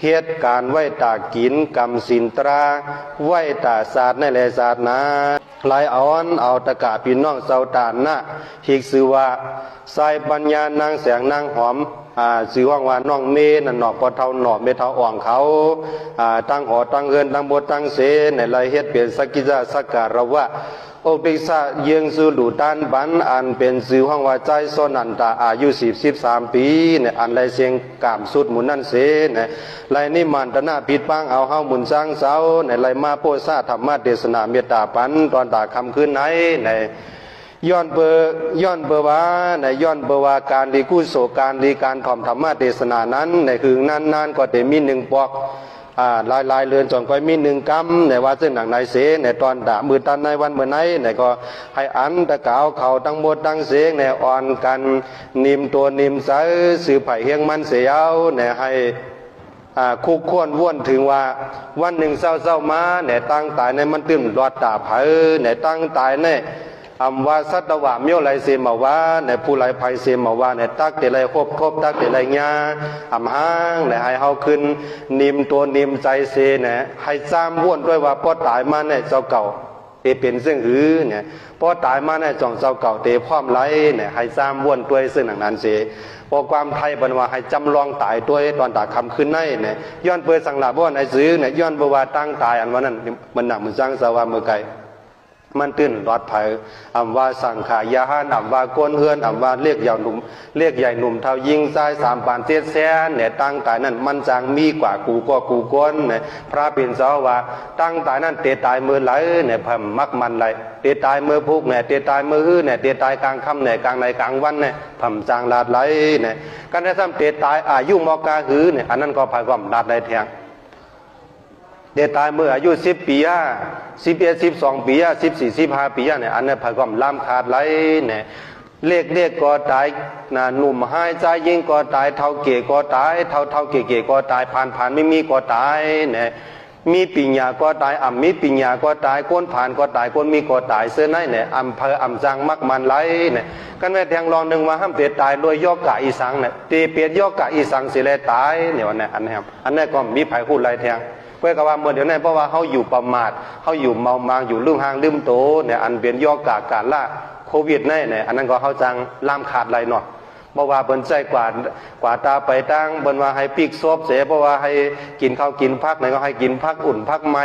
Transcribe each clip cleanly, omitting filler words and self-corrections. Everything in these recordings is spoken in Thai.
เหตุการณ์ไหวตากินกรรมสินตราไหวตาศาสตร์ในแลศาสตร์นาลายอ่อนเอาตะกะพี่น้องเศร้าตานนะฮิกสือว่าสายปัญญานางแสงนางหอมสื่อว่าน้องเมนั่นหนอกพอเท่าหนอกเมเท่าอ่องเขาตั้งหอตั้งเงินตั้งบทตั้งเสในลายเฮ็ดเป็นสักกิจสักการะวะโอปิสะเยืองสู่หลูด้านบันอันเป็นสื่อห้องว่าใจโซนันตาอายุ13 ปีเนี่ยอันไรเสียงกามสุดหมุนนั่นเสเนี่ยไรนี่มันตนาผิดปังเอาเฮาหมุนสร้างเสาเนี่ยไรมาโพสาธรรมะเทศนาเมตตาปันตอนตาคำคืนไหนเนี่ยย้อนเบอว่าในย้อนเบอว่าการดีกู้โศการดีการถ่อมธรรมะเทศนานั้นในคือนานก็แต่มีหนึ่งปอกลายเรือนจอนก็มีหนึ่งกรรมในว่าซึ่งหนังในเสในตอนด่ามือตันในวันเมื่อไหนในก็ให้อันตะกาวเขาตั้งหมดตั้งเสียงในอ่อนกันนิมตัวนิมใสสื่อไผ่เฮียงมันเสียวในให้คุกควรว่นถึงว่าวันหนึ่งเศร้ามาในตั้งตายในมันตื่นรอดตาเผยในตั้งตายในอำว่าสัตวะเมียวไหลเสมาว่าในผู้ไหลภัยเสมาว่าในตักเตไหลครบตักเตไหลญาอำห้างในให้เฮาขึ้นนิมตัวนิมใจเสเนี่ยให้ซ้ำว่นด้วยว่าพอตายมาในเจ้าเก่าเตเป็นซึ่งหือเนี่ยพอตายมาในจ่องเจ้าเก่าเตพร้อมไหลเนี่ยให้ซ้ำว่นด้วยซึ่งหนังนั้นเสพอความไทยบรรว่าให้จำลองตายด้วยตอนตาคำขึ้นในเนี่ยย้อนเปิดสังหลาบ่ในซื้อเนี่ยย้อนบว่าตั้งตายอันว่านั้นมันหนักมันสร้างสวามือไกลมันตื่นรอดภัยอำว่าสังขายาหานอำว่าก้นเฮือนอำว่าเรียกใหญ่หนุ่มเรียกใหญ่หนุ่มเท่ายิงซ้าย3 ปาน7 แสนเนี่ยตั้งตายนั้นมันจางมีกว่ากูก็กูก้นเนี่ยพระเป็นเจ้าว่าตั้งตายนั้นเตตายมือไหลเนี่ยพำมักมันไหลเตตายมือพุกเนี่ยเตตายมือฮื้อเนี่ยเตตายกลางค่ำเนี่ยกลางในกลางวันเนี่ยพำจางลาดไหลเนี่ยกันได้ซ้ำเตตายอายุมอกาหือเนี่ยอันนั้นก็ภายความลาดได้แทงเดตายเมื่ออายุ10 ปี11 12 ปี14 15 ปีเนี่ยอันนี้ภายความล้ำขาดไหลเนี่ยเล็กก็ตายหนุ่มหายใจยิ่งก็ตายเท่าเก๋ก็ตายเท่าเก๋ก็ตายผ่านไม่มีก็ตายเนี่ยมีปิญญาก็ตายมีปิญญาก็ตายก้นผ่านก็ตายก้นมีก็ตายเสื้อไหนเนี่ยอำจังมักมันไหลเนี่ยกันแม่แทงลองหนึ่งว่าห้ามเตะตายโดยย่อกะอีสังเนี่ยตีเปียดย่อกะอีสังสิเลยตายเนี่ยวันนี้อันนี้ก็มีภัยพูดไรแทงเพื่อกับว่าเมื่อเดี๋ยวนี้เพราะว่าเขาอยู่ประมาทเขาอยู่เมามางอยู่ลืมหางลืมโตเนี่ยอันเป็นย่อกะการละโควิดเนี่ยอันนั้นก็เขาจังล่ามขาดไรเนาะเพราะว่าเปิ้นใจกว่าตาไปตั้งเปิ้นว่าให้ปีกซบเสียเพราะว่าให้กินข้าวกินพักเนี่ยก็ให้กินพักอุ่นพักไม้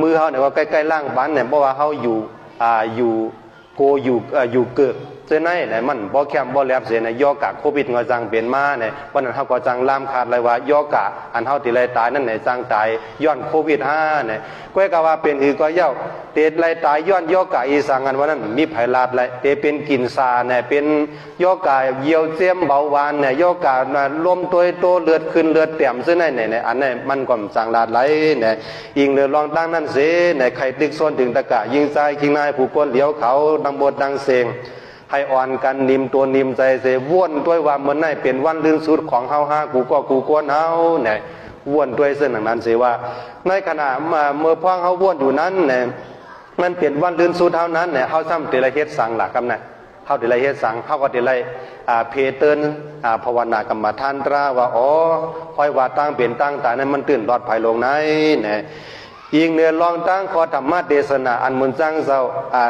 มือเขาเนี่ยก็ใกล้ๆล่างบ้านเนี่ยเพราะว่าเขาอยู่โกอยู่เกิดเส้นไหนเนี่ยมันบ่แคมบ่แลบเสียในย่อกะโควิดก็จังเปลี่ยนมาเนี่ยวันนั้นเขาก็จังล่ามขาดเลยว่าย่อกะอันเฮาที่ไรตายนั่นเนี่ยจังตายย้อนโควิด5เนี่ยก็กะว่าเป็นคือก็เย้าเตดไรตายย้อนย่อกะอีสังอันวันนั้นมีไผลาดไรเตเป็นกินซาเนี่ยเป็นย่อกะเยียวเจียมเบาหวานเนี่ยย่อกะลมตัวโตเลือดขึ้นเลือดเต็มเส้นไหนเนี่ยอันนี้มันก็จังลาดไหลเนี่ยยิงเรือลองตั้งนั่นเสเนี่ยใครตึกโซนถึงตะกะยิงใจคิงนายผู้คนเหลียวเขาดังบทดังเสียงให้อ่อนกันนิมตัวนิมใจเสว่นด้วยว่ามันได้เป็นวันลื่นสุดของเฮาฮากูก็กูกวนเฮาเนี่ยว่นด้วยเส้นนั้นเสว่าในขณะเมื่อพ่อเฮาว่นอยู่นั้นเนี่ยมันเป็นวันลื่นสุดเท่านั้นเนี่ยเฮาซ้ำเตละเฮ็ดสังหลักกำเนี่ยเฮาเตละเฮ็ดสังเฮาก็เตละเพเตินภาวนากรรมฐานตราว่าอ๋อค่อยว่าตั้งเป็นตั้งตายนั้นมันตื่นรอดภัยลงไหนเนี่ยยิงเนื้อลองตั้งขอธรรมะเทศนาอันมุนจังเจ้า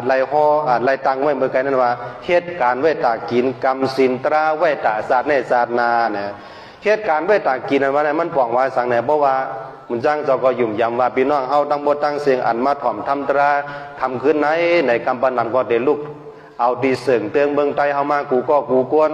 ไล่ห่อไล่ตังไว้เมื่อไกลนั้นว่าเหตุการณ์ไว้ตากินกรรมสินตราไว้ตาศาสตร์ในศาสตร์นาเนี่ยเหตุการณ์ไว้ตากินนั้นว่ามันป่องว่าสังเนี่ยเพราะว่ามุนจังเจ้าก็ยุ่มยำว่าพี่น้องเฮาตั้งบทตั้งเสียงอันมาถ่อมทำตราทำขึ้นในกำปั้นนำก็เดลุกเอาดีเสื่องเตืองเมืองไทยเฮามากูก็กูกวน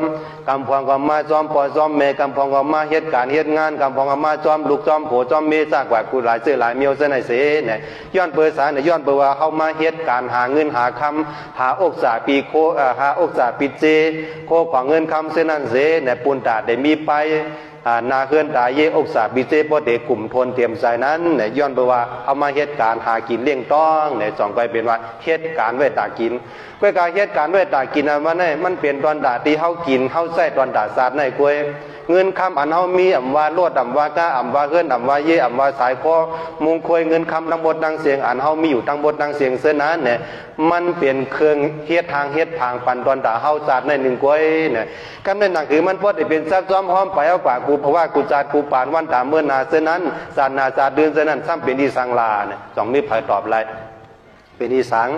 กำพองก็มาจอมปอจอมเมกำพองก็มาเหตุการณ์เหตุงานกำพองก็มาจอมลูกจอมโผจอมเมจากว่ากูหลายเสื้อหลายเมียวเส้นไหนเสเนี่ยย้อนเปิดสารเนี่ยย้อนเปิดว่าเฮามาเหตุการณ์หาเงินหาคำหาอกษาปีโคหาอกษาปีเจโคขวางเงินคำเส้นนั้นเสเนี่ยปูนตาได้มีไปนาเฮือนตายเยอกษาบิเจพอเด็กกลุ่มทนเตรียมใจนั้นเนี่ยย้อนไปว่าเอามาเหตุการณ์หากินเลี้ยงต้องเนี่ยจ่องไปเป็นว่าเหตุการณ์ไว้ตากินกล้วยการเหตุการณ์ไว้ตากินอันว่าเนี่ยมันเป็นตอนด่าที่เฮากินเฮาใส่ตอนด่าศาสตร์ในกล้วยเงินคำอันเฮามีอ่ำว่าลวดอ่ำว่าก้าอ่ำว่าเฮือนอ่ำว่าเยอ่ำว่าสายคอมุงควยเงินคำทั้งบททั้งเสียงอันเฮามีอยู่ทั้งบททั้งเสียงเส้นนั้นเนี่ยมันเปลี่ยนเครื่องเฮ็ดทางเฮ็ดทางปันตอนด่าเฮาศาสตร์ในหนึ่งกล้วยเนี่ยกำเนิดหนังคือมันพอได้เป็นซับซ้อมหอมไปเอากว่ากู กูเพราะว่ากูจัดกูปานวันตามเมื่อนาเส้นนั้นศาสนาศาสตร์เดือนเส้นนั้นซ้ำเป็นอีสังลาเนี่ยสองนี้ไผตอบอะไรเป็นอีสัง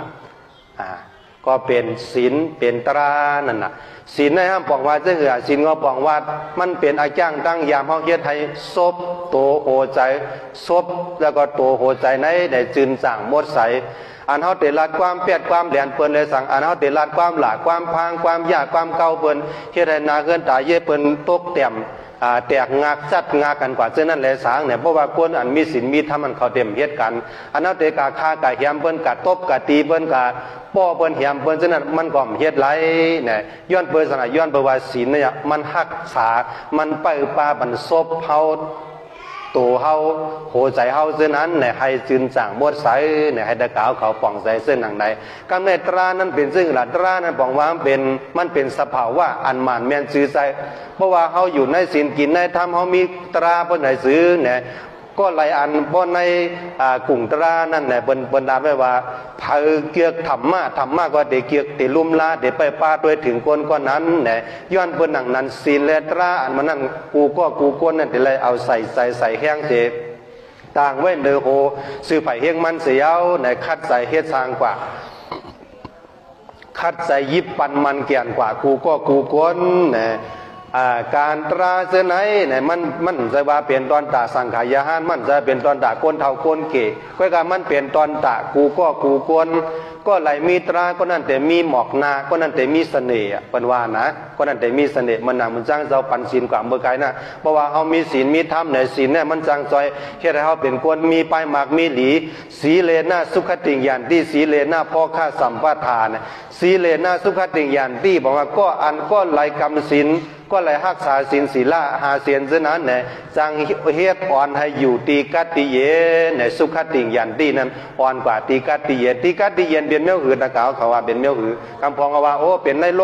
ก็เป็นศีลเป็นตรานั่นน่ะศีลในห้ามปองว่าจะเหือศีลก็ปองว่ามันเป็นอาจ้างตั้งยามเฮาเฮ็ดให้ซบโตโหใจซบแล้วก็โตโหใจในจืนสั่งหมดใสอันเฮาเตลัดความเปียดความแหลนเปิ้นเลยสั่งอันเฮาเตลัดความหลากความพางความยากความเก่าเปิ้นเฮ็ดให้นาเฮือนตายเย่เปิ้นตกเต็มแตกงากจัดงากันกว่าเช่นนั้นแหละสางเนี่ยเพราะว่าคนอันมีศีลมีธรรมมันเขาเต็มเฮ็ดกันอันเฮาเตกาฆ่ากะเหียมเปิ้นกะตบกะตีเปิ้นกะป้อเปิ้นเหียมเปิ้นเช่นนั้นมันก็เฮ็ดไหลเนี่ยย้อนเปิ้นสนะย้อนเปิ้นว่าศีลเนี่ยมันรักษามันไปปาบันซบเฮาตัวเฮาโหใจเฮาเส้นนั้นเนี่ยให้จืนจางบดใสเนี่ยให้ตะกาวเขาป่องใสเส้นหนังใดกำเนิดตรานั้นเป็นซึ่งหลักตรานั้นป่องว่ามันเป็นสภาวะอันหมานแม่นซื่อใจเพราะว่าเฮาอยู่ในศีลกินในธรรมเฮามีตราเพิ่นให้ซื้อเนี่ยก็หลายอันบ่ในกลุ่มตรานั่นแหละเปิ้นดาไว้ว่าเผาเกียกธรรมะก็ได้เกียกได้ลุ่มลาได้ไปป้าด้วยถึงคนก็นั้นแหละย้อนเปิ้นหนังนั้นศีลและตราอันมันนั่นกูคนนั่นได้เลยเอาใส่แห้งเสต่างไว้เดอโหซื้อไผ่เฮงมันเสียวในคัดใส่เฮ็ดสร้างกว่าคัดใส่ยิบปันมันเกี่ยนกว่ากูคนเนี่ยการตราเสนยเนี่ยมันจะว่าเป็นตอนตาสังขายาหารมันจะเป็นตอนตาคนเท่าคนเก๋ก็การมันเป็นตอนตากูคนก็ไหลมีตราก็นั่นแต่มีหมอกนาก็นั่นแต่มีเสน่ห์เป็นว่านะก็นั่นแต่มีเสน่ห์มันหนังมันจ้างเจ้าปันศีลกว่าเมื่อไกลนะเพราะว่าเขามีศีลมีธรรมในศีลเนี่ยมันจ้างจอยเฮ็ดให้เขาเป็นคนมีปลายหมากมีหลีสีเลนะสุขติยันที่สีเลนะพ่อข้าสัมปทานสีเลนะสุขติยันที่บอกว่าก็ไหลกรรมศีลก็เลยรักษาศีลศีลหาเสียนเช่นนั้นเนี่ยจังเฮ็ดอ่อนให้อยู่ตีกัตติเยเนี่ยสุขติยันที่นั้นอ่อนกว่าตีกัตติเยตีกัตติเยนเป็นเมียวหือตะกาวเขาว่าเป็นเมียวหือกำพองว่าโอ้เป็นในโ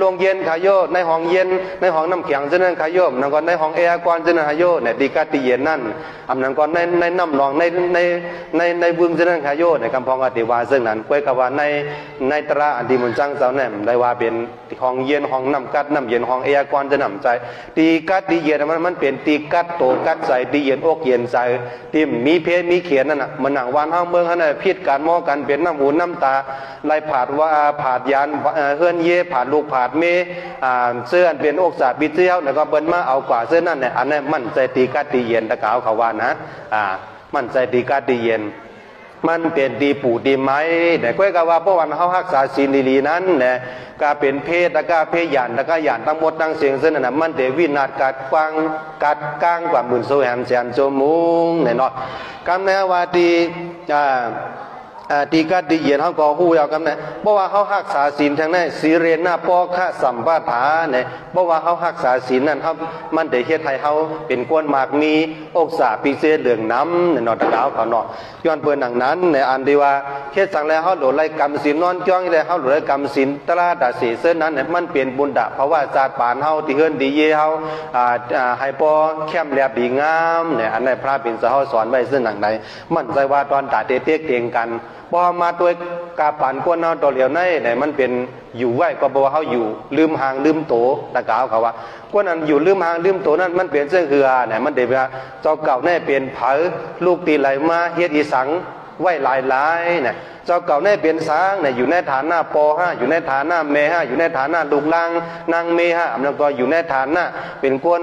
รงเย็นขายโยในห้องเย็นในห้องน้ำแข็งเช่นนั้นขายโยนั่นก็ในห้องแอร์ก่อนเช่นนั้นขายโยเนี่ยตีกัตติเยนนั่นอำนั้นก็ในน้ำหนองในบึงเช่นนั้นขายโยเนี่ยกำพองอติวาซึ่งนั้นกวยกับว่าในตราอันที่มันจังเจ้าเนี่ยได้ว่าเป็นห้องเย็นห้องน้ำกัดน้ำเย็นห้องแอร์ก่อนจะนำใจตีกัดตีเย็นมันเป็นตีกัดโตกัดใจตีเย็นอกเย็นใจที่มีเพศมีเขียนนั่นน่ะมันหนังวานห้าเมืองนั่นน่ะพิษการมอกันเป็นน้ำหูน้ำตาไล่ผาดว่าผาดยานเฮือนเย่ผาดลูกผาดเมเสื้อเป็นอกสาบิเที่ยวแล้วก็เบิ้ลมาเอากว่าเสื้อนั่นเนี่ยอันนั้นมันใจตีกัดตีเย็นตะกาวเขาว่านะมันใจตีกัดตีเย็นมันเป็นดีปู่ดีไม้แต่ก้อยกว่าเพราะวันเขารักษาศีลลีนั้นเนี่ยก็เป็นเพศแล้วก็เพศหยานแล้วก็หยานทั้งหมดทั้งเสียงเส้นนั้นมันเดวินาดกัดฟังกัดก้างกว่าหมื่นโซแหมแสนโจมุงเนี่ยเนาะคำนี้ว่าตีกัดตีเย็นเขาก็หู้ยาวกันเนี่ยเพราะว่าเขารักษาศีลทางนั้นสีเรนหน้าปอฆะสัมปทาเนี่ยเพราะว่าเขารักษาศีลนั้นเขามันได้เฮ็ดให้เขาเป็นก้นหมากมีอกษาปีเศษเหลืองน้ำเนี่ยนอนตะกาวเขาเนาะย้อนเปิดหนังนั้นในอันที่ว่าเฮ็ดสั่งแล้วเขาหลุดไล่กรรมศีลนอนจ้องเลยเขาหลุดไล่กรรมศีลตราดาสีเส้นนั้นเนี่ยมันเป็นบุญดาเพราะว่าศาสตร์ปานเขาที่เฮือนดีเย่เขาให้ปอแคมแลบดีงามเนี่ยอันในพระเป็นสาวสอนไว้ซึ่งหนังใดมันใจว่าตอนตาเตะเตียงกันพอมาตัวกาปั่นกวนเอาตัวเหลียวในเนี่ยมันเป็นอยู่ไว้ก็บอกว่าเขาอยู่ลืมหางลืมโตตะกาวเขาว่ากวนนั้นอยู่ลืมหางลืมโตนั้นมันเป็นเสื้อเหือเนี่ยมันเดี๋ยวเจ้าเก่าเนี่ยเป็นเผาลูกตีไหลมาเฮ็ดอีสังไว้หลายเนี่ยเจ้าเก่าเนี่ยเป็นสางเนี่ยอยู่ในฐานะปห้าอยู่ในฐานะเมห้าอยู่ในฐานะลูกลังนางเมห้าแล้วก็อยู่ในฐานะเป็นคน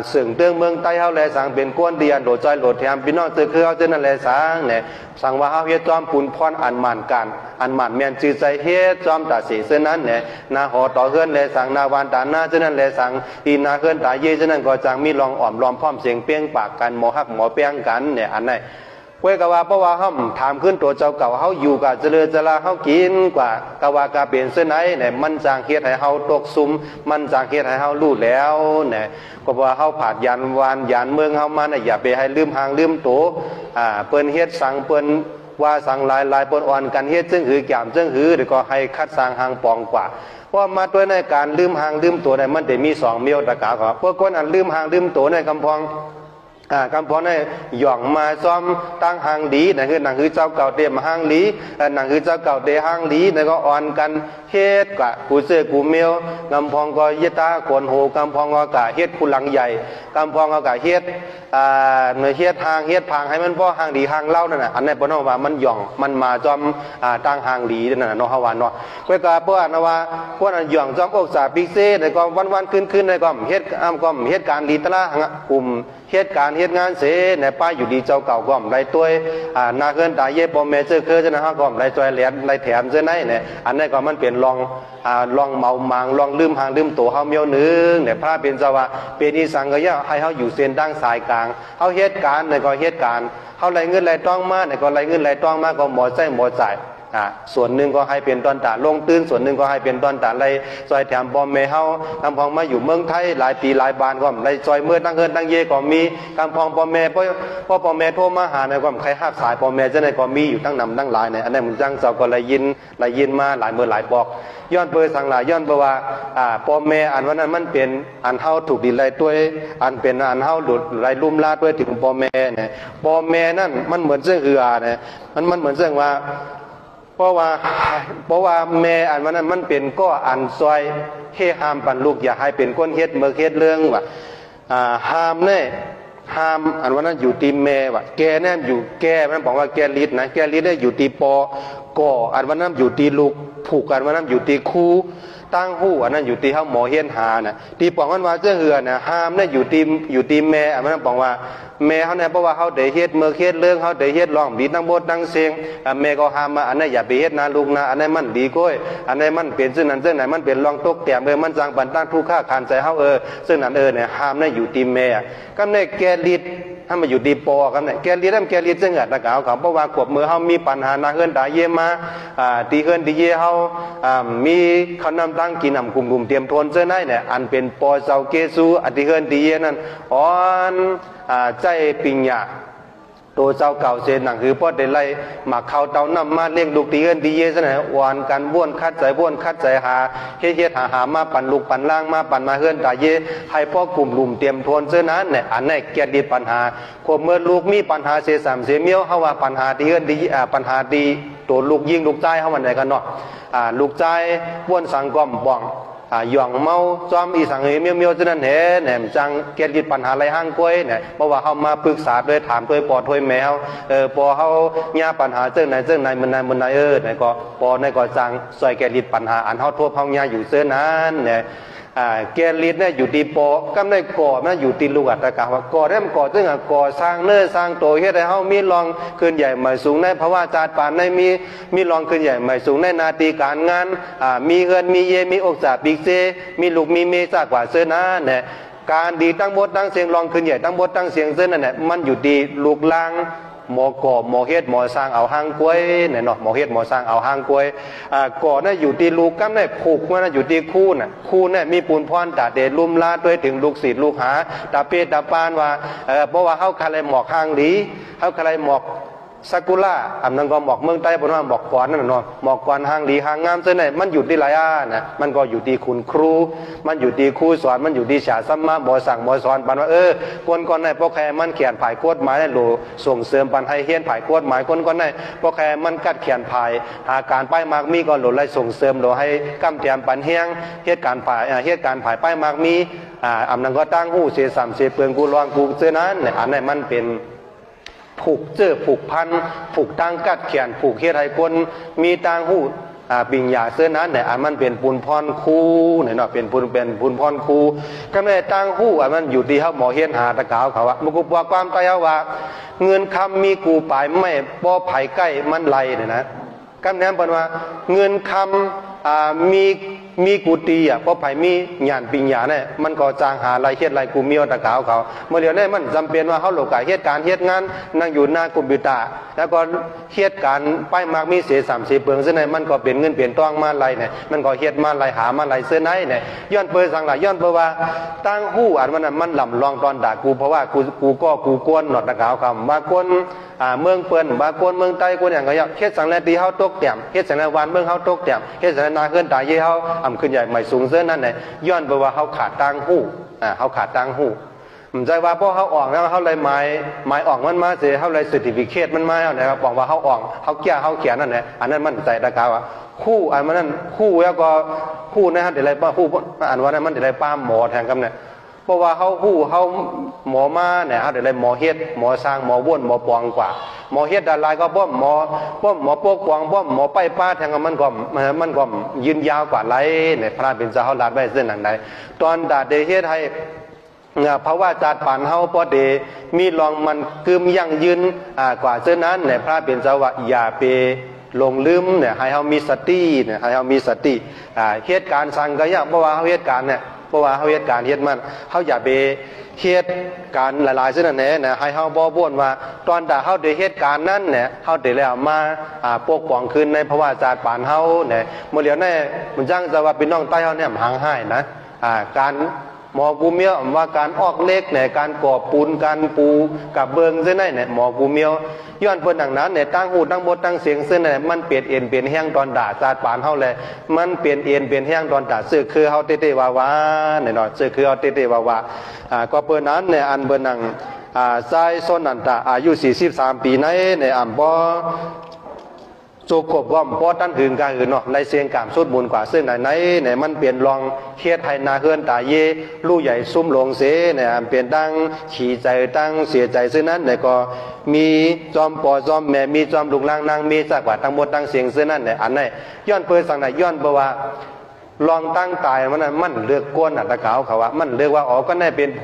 เสื่องเตืองเมืองใต้เฮาแลสังเป็นก้นเดียนโดดจอยโหลดแถมพี่น้องเจอคือเฮาเจนั่นแลสังเนี่ยสังว่าเฮาเฮ็ดจอมปุนพรอันหมันกันอันหมันแม่นจือใจเฮ็ดจอมตาสีเส้นนั้นเนี่ยนาหอต่อเฮือนแลสังนาวานตาหน้าเจนั่นแลสังอีนาเฮือนตาเย่เจนั่นก็จังมีลองอ่อมล้อมพร้อมเสียงเปี้ยงปากกันหมอฮักหมอเปี้ยงกันเนี่ยอันไหนเว้ยกว่าเพราะว่าห้ามถามขึ้นตัวเจ้าเก่าเฮาอยู่กับเจริญเจลาเฮากินกว่ากว่ากาเปลี่ยนเส้นไหนเนี่ยมันจางเฮ็ดให้เฮาตกซุ่มมันจางเฮ็ดให้เฮารู้แล้วเนี่ยก็ว่าเฮาผาดยานวานยานเมืองเฮามาเนี่ยอย่าไปให้ลืมหางลืมโตเปิ้นเฮ็ดสั่งเปิ้นว่าสั่งหลายเปิ้นอ่อนกันเฮ็ดจึงหือแก้มจึงหือหรือก็ให้คัดสร้างหางปองกว่าเพราะมาตัวในการลืมหางลืมโตเนี่ยมันได้มี2เมียวตะกาครับพวกคนอันลืมหางลืมโตในกำพอง กำพรในหย่องมาซ้อมตั้งหางดีนั่นคือหนังคือเจ้าเก่าเตมหางดีหนังคือเจ้าเก่าเตหางดีนั่นก็อ่อนกันเฮ็ดกะกูเสือกูเมียวกำพองก็ยตาขวนโหกำพองก็กะเฮ็ดผู้หลังใหญ่กำพองก็กะเฮ็ดเฮ็ดหางเฮ็ดพางให้มันพ่อหางดีหางเล่านั่นน่ะอันนี้ปนว่ามันหย่องมันมาจอมตั้งหางดีนั่นน่ะเนาะเฮาว่าเนาะก็กะเปิ้นว่าพวกนั้นหย่องจอมอกษาปิกเซในก็วันๆขึ้นๆในก็เฮ็ดก็เฮ็ดการดีตะละกลุ่มเหตุการณ์เหตุงานเสในป้าอยู่ดีเจ้าเก่าก็ไรตัวนาเกินตายเย่ปอมเมเจอร์เคอร์จะนะฮะก็ไรตัวเหรียญไรแถมเจ้าไหนเนี่ยอันนี้ก็มันเป็นลองเมามังลองลืมหางลืมตัวเฮาเมียวนึงเนี่ยพระเป็นเจ้าว่าเป็นอีสังก็ย่าให้เฮาอยู่เส้นดั้งสายกลางเฮาเหตุการณ์เนี่ยก็เหตุการณ์เฮาไรเงินไรต้องมาเนี่ยก็ไรเงินไรต้องมาก็หมอใจหมอจ่ายส่วนหนึ่งก็ให้เป็นตอนตาลงตื้นส่วนหนึ่งก็ให้เป็นตอนตาไรซอยแถมปอมเมเฮาคำพองมาอยู่เมืองไทยหลายปีหลายบานก็ไรซอยเมื่อตั้งเงินตั้งเย่ก็มีคำพองปอมเมพ่อปอมเมโทรมาหาในก็ใครห้าสายปอมเมจะในก็มีอยู่ตั้งนำตั้งหลายเนี่ยอันนี้มันจังเจ้าก็เลยยินมาหลายเมื่อหลายปอกย้อนเปิดสังหลายย้อนเปิดว่าปอมเมอันวันนั้นมันเป็นอันเฮาถูกดินไรตัวอันเป็นอันเฮาหลุดไรลุ่มลาตัวถึงปอมเมเนี่ยปอมเมนั่นมันเหมือนเสื้อเหือเนี่ยมันเหมือนเสื้อว่าเพราะว่าแม่อันวันนั้นมันเป็นก็อันซอยเฮห้ามปันลูกอย่าให้เป็นก้นเฮ็ดเมื่อเฮ็ดเรื่องว่าห้ามเนี่ยห้ามอันวันนั้นอยู่ตีแม่ว่าแกเนี่ยอยู่แกมันบอกว่าแกลิดนะแกลิดได้อยู่ตีปอก่ออันวันนั้นอยู่ตีลูกผูกอันวันนั้นอยู่ตีคูตั้งหู้อันนั้นอยู่ตีเฮาหมอเฮียนหาน่ะตีปองมันว่าเจ้าเหือน่ะห้ามเนี่ยอยู่ตีแม่อันนั้นบอกว่าแม่เขาเนี่ยเพราะว่าเขาได้เฮ็ดเมื่อเฮ็ดเรื่องเขาได้เฮ็ดร้องดีตั้งบทตั้งเสียงแม่ก็ห้ามมาอันนั้นอย่าไปเฮ็ดนะลูกนะอันนั้นมันดีก้อยอันนั้นมันเป็นซึ่งนั้นซึ่งไหนมันเป็นรองตกแต้มมันจังปันตั้งทุกข้าคานใจเขาซึ่งนั้นเนี่ยห้ามเนี่ยอยู่ตีแม่ก็เนี่ยแกลิดถ้ามาอยู่ดีปอกันเนี่ยแกลิดนั่นแกลิดจังหวัดตะกาวเขาเพราะว่าขวบมือเขามีปัญหานาเฮือนตาเยมาตีเฮือนตีเยเขามีขนมตั้งกินกลุ่มเตรียมทนเจ้าไหนเนี่ยอันเป็นปอเจ้าเกซูอติเฮือนตีเยนั่นอ่อนใจปิญญาตัวเจ้าเก่าเสนหนังคือพ่อเดลัยมาเข้าเตานำมาเลี้ยงลูกตีเอินดีเยสนะวานกันบ้วนคัดใจหาเฮ็ดหามาปั่นลูกปั่นล่างมาปั่นมาเฮือนตาเยให้พ่อกลุ่มลุมเตรียมทนเสื้อนั้นเนี่ยอันนี้แก้ดีปัญหาควบเมื่อลูกมีปัญหาเสียสามเสียเมียวเฮาว่าปัญหาตีเอินดีปัญหาดีตัวลูกยิงลูกใจเฮามันไหนกันเนาะลูกใจบ้วนสังกอมบ้องหย่องเมาจอมอีสังเมียวจะนั่นเห็นแหนจังเกิดปัญหาอะไรห้างกล้วยเนี่ยเพราะว่าเขามาปรึกษาด้วยถามด้วยปอด้วยแมวปอเขาเนี่ยปัญหาเจ้าไหนมันไหนเนี่ยก็ปอในก็จังซอยเกิดปัญหาอันเขาทั่วพ้องเนี่ยอยู่เสื้อนั้นเนี่ยเกลิดเนี่ยอยู่ตีปอกำได้ก่อมันอยู่ตีลูกอัตกาว่าก่อได้มันก่อจึงก่อสร้างเนื้อสร้างโตเฮ็ดให้เฮามีรองขึ้นใหญ่ใหม่สูงในเพราะว่าจาดปานในมีรองขึ้นใหญ่ใหม่สูงในนาทีการงานมีเงินมีเยมีอกษาปีกเซมีลูกมีเมษากว่าเสื้อนะเนี่ยการดีตั้งบทตั้งเสียงรองขึ้นใหญ่ตั้งบทตั้งเสียงเสื้อนั่นแหละมันอยู่ดีลูกลางหมอก่อหมอเฮ็ดหมอสร้างเอาห้างกล้วยเนี่ยเนาะหมอเฮ็ดหมอสร้างเอาห้างกล้วยก่อเนี่ยอยู่ที่ลูกกำเนี่ยผูกมันอยู่ที่คู่เนี่ยมีปูนพรตาเดลุ่มลาด้วยถึงลูกศิษย์ลูกหาตาเปตาปานว่าเพราะว่าเขาคาเลยหมอกห้างดีเขาคาเลยหมอกซากุระอันนั้นก็หมอกเมืองใต้ปนว่าหมอกกวนนั่นเนาะหมอกกวนห้างดีห้างงามเส้นไหนมันอยู่ที่หลายนะมันก็อยู่ที่คุณครูมันอยู่ที่ครูสอนมันอยู่ที่ฉาสัมมาบ่สั่งบ่สอนปันว่าคนก่อนไหนพวกแค่มันเขียนผายโคตรหมายได้โลส่งเสริมปันให้เฮียนผายโคตรหมายคนก่อนไหนพวกแค่มันกัดเขียนผายหาการป้ายมากมีก็โหลไล่ส่งเสริมโหลให้กำเตียมปันเฮียงเหตุการผายป้ายมากมีอันนั้นก็ตั้งหูเสียสามเสียเปลืองกูรองกูเจอนั้นเนี่ยอันนั้นมันเป็นผูกผูกพันผูกตั้งกัดเขียนผูกเฮ็ดให้คนมีตังหูปิญญาเสื้อนั้นเนี่ยมันเป็นปุนพรคูเนี่ยเนาะเป็นปุนพรคูก็ไม่ตั้งหูมันอยู่ที่เขาหมอเฮียนหาตะกาวเขาว่ามุกุปความใจเขาว่าเงินคำมีกูปลายไม่ป้อไผ่ใกล้มันไหลเนี่ยนะก็แนมเป็นว่าเงินคำมีกูตีเพราะไผ่มีหยานปิญญาเนี่ยมันก็จางหาลายเฮ็ดลายกูเมียวตะกาวเขาเมื่อเดี๋ยวนี้มันจำเป็นว่าเขาหลงกายเฮ็ดการเฮ็ดงานนั่งอยู่หน้าคอมพิวเตอร์แล้วก็เฮ็ดการป้ายมากมีเสียสามเสียเปลืองเส้นไหนมันก็เป็นเงินเปลี่ยนต้องมาลายเนี่ยมันก็เฮ็ดมาลายหามาลายเส้นไหนเนี่ยย้อนเปิดสังหลายย้อนเปิดว่าตั้งหู้อันมันลำลองตอนด่ากูเพราะว่ากูกวนหนอดตะกาวคำว่าคนเมืองเปิ้นบางคนเมืองใต้คนอย่างก็เฮ็ดสังแลตีเฮาตกแต้มเฮ็ดสังแลวานเมืองเฮาตกแต้มเฮ็ดสังแลนาเฮือนตายเยเฮาขึ้นใหญ่ใหม่สูงเส้นนั่นแหละย้อนไปว่าเขาขาดตังหูเขาขาดตังหู ผมใจว่าพอเขาออกแล้วเขาเลยหมายออกมันมาเสียเขาเลยเซอร์ติฟิเคตมันมาเอาเนี่ยครับบอกว่าเขาออกเขาเกี่ยเขาเขียนนั่นแหละอันนั้นมันใจตะกาวคู่อันนั้นคู่แล้วก็คู่นะครับเดี๋ยวอะไรป้าคู่อันว่านั้นมันเดี๋ยวอะไรป้าหมอแทงกันเนี่ยเพราะว่าเขาคู่เขาหมอมาเนี่ยเขาเดี๋ยวอะไรหมอเฮ็ดหมอสร้างหมอบ้วนหมอปองกว่าหมอเฮ็ดดาลายก็ป้อมหมอโป๊กปองป้อมหมอไปป้าแทงกันมันก็ยืนยาวกว่าไรเนี่ยพระเป็นเจ้าเขาลาดไว้เส้นหนังใดตอนดาเดเฮ็ดให้เพราะว่าจาดป่านเฮาพอเดมีลองมันกึมยั่งยืนกว่าเช่นนั้นเนี่ยพระเป็นเจ้าว่าอย่าไปลงลืมเนี่ยให้เฮามีสติเนี่ยให้เฮามีสติเหตุการณ์สั่งก็ยากเพราะว่าเฮาเหตุการณ์เนี่ยเพราะว่าเฮาเหตุการณ์เฮ็ดมันเฮาอย่าไปเหตุการณ์หลายๆเช่นนั้นเนี่ยให้เฮาบ่บ่นว่าตอนถ้าเฮาได้เหตุการณ์นั้นเนี่ยเฮาได้แล้วมาปกป้องคืนในเพราะว่าจาดป่านเฮาเนี่ยเมื่อเดี๋ยวนี้มันจังจะว่าพี่น้องใต้เฮาเนี่ยห่างหายนะการหมอกูเมียวว่าการออกเล็กเนี่ยการก่อปูนการปูกับเบิงเส้นไหนเนี่ยหมอกูเมียวย้อนเพิ่นดังนั้นเนี่ยตั้งหูตั้งบทตั้งเสียงเส้นเนี่ยมันเปลี่ยนเอ็นเปลี่ยนแห้งตอนด่าจาดปานเฮาเลยมันเปลี่ยนเอ็นเปลี่ยนแห้งตอนด่าซื้อคือเฮาเตๆวาเนี่ยเนาะซื้อคือเฮาเตๆวาก็เปิ้นนั้นเนี่ยอันเบิ่นนังชายโซนันตาอายุ43ปีในอัมบ่โจกบว่าพอตั้นหืนกาหืนเนาะในเสียงกามสุดบุญกว่าซึ่งไหนเนี่ยมันเปลี่ยนรองเคียดไทยนาเฮือนตาเยลู่ใหญ่ซุ่มลงเสเนี่ยเปลี่ยนตั้งขี่ใจตั้งเสียใจซึ่งนั้นเนี่ยก็มีจอมปอจอมแม่มีจอมลุงล่างนางมีสักว่าทั้งหมดตั้งเสียงซึ่งนั้นเนี่ยอันไหนย้อนเปิดสั่งไหนย้อนเพราะว่าลองตั้งตายมันเลือกก้นอัตตะขาวเขาว่ามันเลือกว่าอ๋อก็ได้เป็นโพ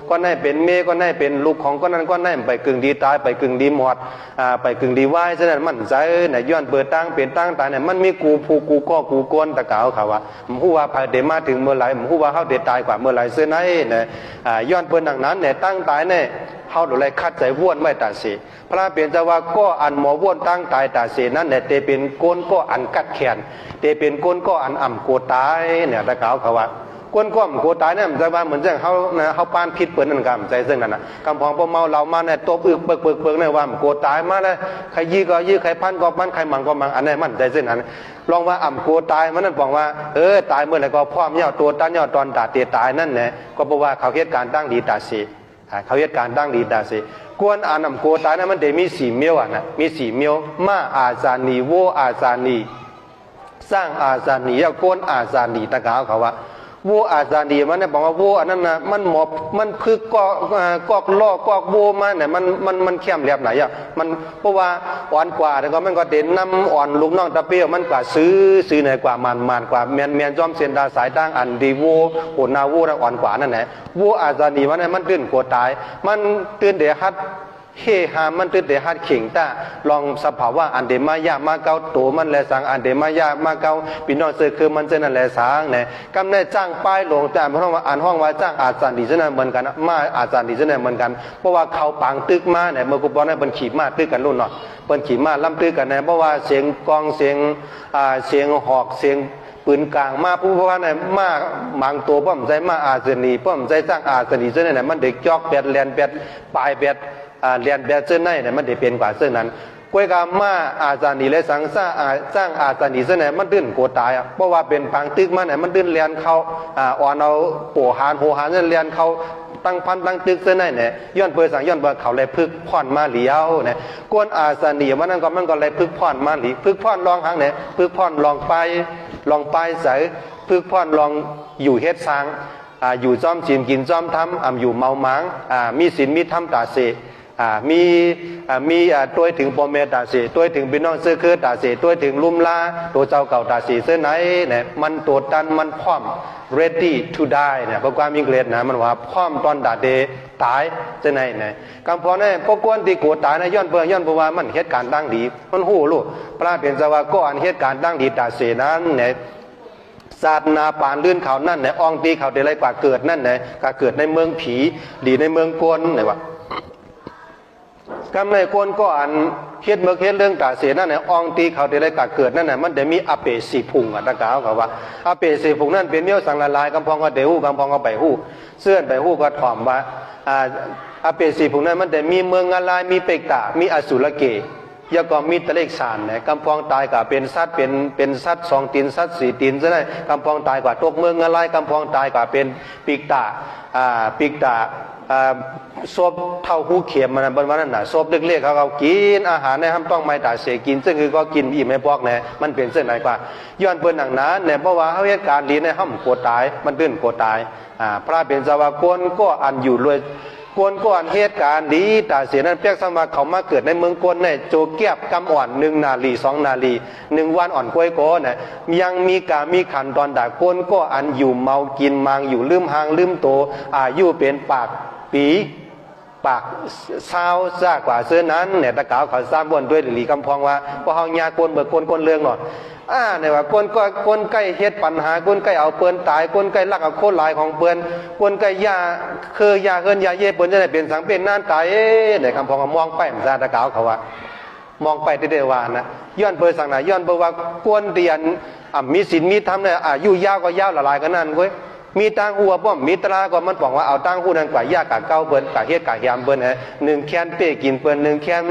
ก็ได้เป็นเมก็ได้เป็นลูกของก็นั้นก็ได้ไปกึ่งดีตายไปกึ่งดีหมดไปกึ่งดีไหวฉะนั้นมันใจเนี่ยย้อนเปิดตั้งเป็นตั้งตายเนี่ยมันมีกูผูกูก็กูก้นตะขาวเขาว่าผมพูดว่าภายเดมาถึงเมื่อไหร่ผมพูดว่าเขาเดตายกว่าเมื่อไหร่เส้นไหนเนี่ยย้อนเปิดดังนั้นเนี่ยตั้งตายเนี่ยเขาดูแลคัดใจว่วนไม่ตัดสิพระเปลี่ยนจะว่าก็อันหมอว่วนตั้งตายตัดสินั้นเนี่ยเตเป็นก้นก็อันกัดแขนเตเป็นก้นก็อันอ่ำโกตายเนี่ยตะเขาว่าก้นก็อ่ำโกตายเนี่ยจะว่าเหมือนจะเขาปานพิษเปิดนั่นกันใจซึ่งนั่นนะกำพองพอเมาเรามาเนี่ยตบอึกเปิกเนี่ยว่าโกตายมาเลยใครยี่ก็ยี่ใครพันก็พันใครมังก็มังอันนี้มันใจซึ่งนั้นลองว่าอ่ำโกตายมันนั่นบอกว่าตายเมื่อไหร่ก็พร้อมเนี่ยตัวตั้นเนี่ยตอนตาเตตายนั่นเนี่ยก็บอกว่าเขาเหตุการณ์ตั้งดีตัดสิเขาเหตุการณ์ตั้งดีตาสิกวนอานำโกตายนะมันเดมี4เมียวนะมี4เมียวมาอาจานีโวอาจานีสร้างอาจานีแล้วกวนอาจานีตะกาวเขาว่าโวอาจานีมันเนี่ยบอกว่าโวอันนั้นนะมันหมอบมันพึกกอกล่อกอกโวมาเนี่ยมันเข้มแหลมไหนอ่ะมันเพราะว่าอ่อนกว่าแต่ก็มันก็เด่นน้ำอ่อนลุงน้องตะเปียวมันกว่าซื้อเหนือกว่ามันกว่าแมนจอมเสียนดาสายตั้งอันดีโวโหนาโวอ่อนกว่านั่นแหละโวอาจานีมันเนี่ยมันตื่นกลัวตายมันตื่นเดือดฮัดเฮหามันตื่นเดือดฮัดเข่งตาลองสภาวะอันเดมายามาเกาโตมันแลสังอันเดมายามาเกาปีนอเสือคือมันเจนั่นแลสังเนี่ยกำเนิดจ้างป้ายหลงแต่ห้องว่าอ่านห้องว่าจ้างอาจารย์ดีเจนั่นเหมือนกันมาอาจารย์ดีเจนั่นเหมือนกันเพราะว่าเขาปังตึกมาเนี่ยเมื่อกูบอกเนี่ยเป็นขี่มาตึกกันรุ่นเนาะเป็นขี่มาล่ำตึกกันเนี่ยเพราะว่าเสียงกองเสียงหอกเสียงปืนกลางมาผู้ว่าเนี่ยมาบางตัวป้อมใจมาอาจารย์ดีป้อมใจจ้างอาจารย์ดีเจนั่นเนี่ยมันเด็กจอกแปดแลนแปดปลายแปดเรียนแบบเส้นไหนเนี่ยมันได้เป็นกว่าเส้นนั้นกวยกามาอาจารย์นี่เลยสังจ้างอาจารย์นี่เส้นไหนมันดื้นโกตายเพราะว่าเป็นปังตึกมันเนี่ยมันดื้นเรียนเขาอ่อนเอาโปหานโหหานเรียนเขาตั้งพันตั้งตึกเส้นไหนเนี่ยย้อนเปิดสั่งย้อนเปิดเขาเลยพึกพ่อนมาเหลียวเนี่ยกวนอาจารย์นี่มันนั่นก็เลยพึกพ่อนมาหลีพึกพ่อนลองหางเนี่ยพึกพ่อนลองไปใส่พึกพ่อนลองอยู่เฮ็ดสร้างอยู่จอมจีมกินจอมทำอยู่เมาหมางมีศีลมีธรรมตาเสมีตัวถึงปอมเมตาสีตัวถึงพี่น้องเสื้อคือตาสีตัวถึงลุ่มลาตัวเจ้าเก่าตาสีเสื้อไหนเนี่ยมันตัวตันมันพร้อม ready to die เนี่ยเพราะความอังกฤษนะมันว่าพร้อมตอนดาเดตายจะไหนเนี่ยกำพอเนี่ยพวกกวนตีโกตายนะย้อนเพื่อว่ามันเหตุการณ์ดังดีมันหู้ลูกพระเป็นสวาก็อันเหตุการณ์ดังดีตาสีนั้นเนี่ยศาสนาปานลื่นเขานั่นเนี่ยองตีเขาเดลัยกว่าเกิดนั่นเนี่ยก็เกิดในเมืองผีดีในเมืองกวนเนี่ยว่ากำในคนก็อันเฮ็ดเมื่อเฮ็ดเรื่องตาเสียนั่นแหละอองตีเขาได้ได้กาเกิดนั่นแหละมันได้มีอเปสีพุงอ่ะตะกาวเขาว่าอเปสีพุงนั่นเป็นเมี้ยวสังละลายกำพองก็เดหูกำพองก็ไปหูเสื่อนไปหูก็ถ่อมว่าอเปสีพุงนั่นมันได้มีเมืองละลายมีเปกตามีอสุรเก ยาก็มีตะเลขสารเนี่ยกำพองตายกับเป็นสัตว์เป็นสัตว์2 ตีนสัตว์4 ตีนซะได้กำพองตายกว่าตกเมืองอะไรกำพองตายกว่าเป็นปีกตาปีกตาซบเท่าหูเข็มมันบนวันนั้นน่ะซบเล็กๆเขากินอาหารในห้ามต้องไม่ตาเสียกินซึ่งคือก็กินอิ่มไม่พอกเนี่ยมันเป็นเส้นไหนกว่าย้อนเปิ้นหนังนั้นเนี่ยเพราะว่าเขาเหตุการณ์ลีในห้ามโกตายมันตื่นโกตายพระเป็นสาวกคนก็อันอยู่รวยกวนก่อนเหตุการณ์ดีตาเสียนั้นเปียกสมาเขามาเกิดในเมืองกวนเนี่ยโจเกียบกำอ่อน1 นาที2 นาที1 วันอ่อนกล้วยโกเนี่ยยังมีการมีขันตอนด่ากวนก็อันอยู่เมากินมังอยู่ลืมหางลืมโตอายุเป็นปากปีปากเศร้าซากกว่าเสื้อนั้นเนี่ยตะกาวเขาสร้างบนด้วยหลีกำพองว่าพอเฮายากวนเบิกกวนเรื่องหน่อยเนี่ยว่ากวนใกล้เฮ็ดปัญหากวนใกล้เอาเปิ้นตายกวนใกล้ลักเอาโคตรหลายของเปิ้นกวนใกล้ยาคือยาเฮินยาเย่เปิ้นจะได้เป็นสังเป็นนานตายเนี่ยคำพองมองไปมันซาตะกาวเขาว่ามองไปเด้อว่านะย้อนเปิ้นสังน่ะย้อนเปิ้นว่ากวนเรียนมีศีลมีธรรมเนี่ยอายุยาวก็ยาวละลายกันนั่นเว้ยมีตังหัวป้อมมีตราก็มันบอกว่าเอาตังหูนั้นกว่ายากกะเก้าเปิ้นกะเฮ็ดกะยามเปิ้น1 แคนเป้กินเปิ้น1 แคน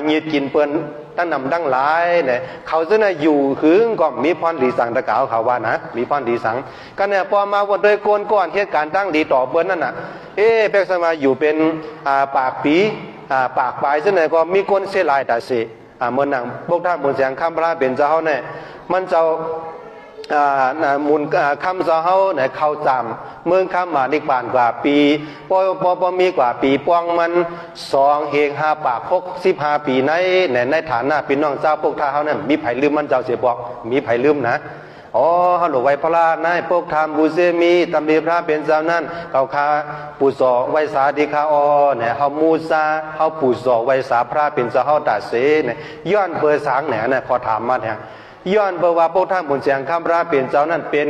ยีดกินเปิ้นตั้งนำดังหลายเนี่ยเขาจะน่ะอยู่หึงก็มีพรดีสังตะกาวเขาว่านะมีพรดีสังก็เนี่ยพอมาวันโดยโกนก้อนเหตุการณ์ตั้งดีต่อเปิ้นนั่นน่ะเปกสมาอยู่เป็นปากปีปากปลายซะเนี่ยก็มีคนเสียหลายแต่สิเมื่อนั่งพวกท่านบนเสียงคำพระเป็นเจ้าเนี่ยมันเจ้ามุนคำเจ้าเนี่ยเข้าจำเมืองคำมาดิบานกว่าปีปอมีกว่าปีป้องมัน2 เฮง5 ปาก65 ปีในฐานะพี่น้องเจ้าพวกท่าเขาเนี่ยมีไผ่ลืมมันเจ้าเสียบอกมีไผ่ลืมนะฮัลโหลไว้พระนายพวกทำบุเซมีตำดีพระเป็นเจ้านั้นเขาคาปุโสไว้สาดิคาเนี่ยเขามูซาเขาปุโสไว้สาพระเป็นเจ้าเขาตาเสเนี่ยย้อนเบอร์สังเนี่ยพอถามมาเนี่ยย้อนเบอร์ว่าพวกท่านบนเสียงคำพระเป็นเจ้านั้นเป็น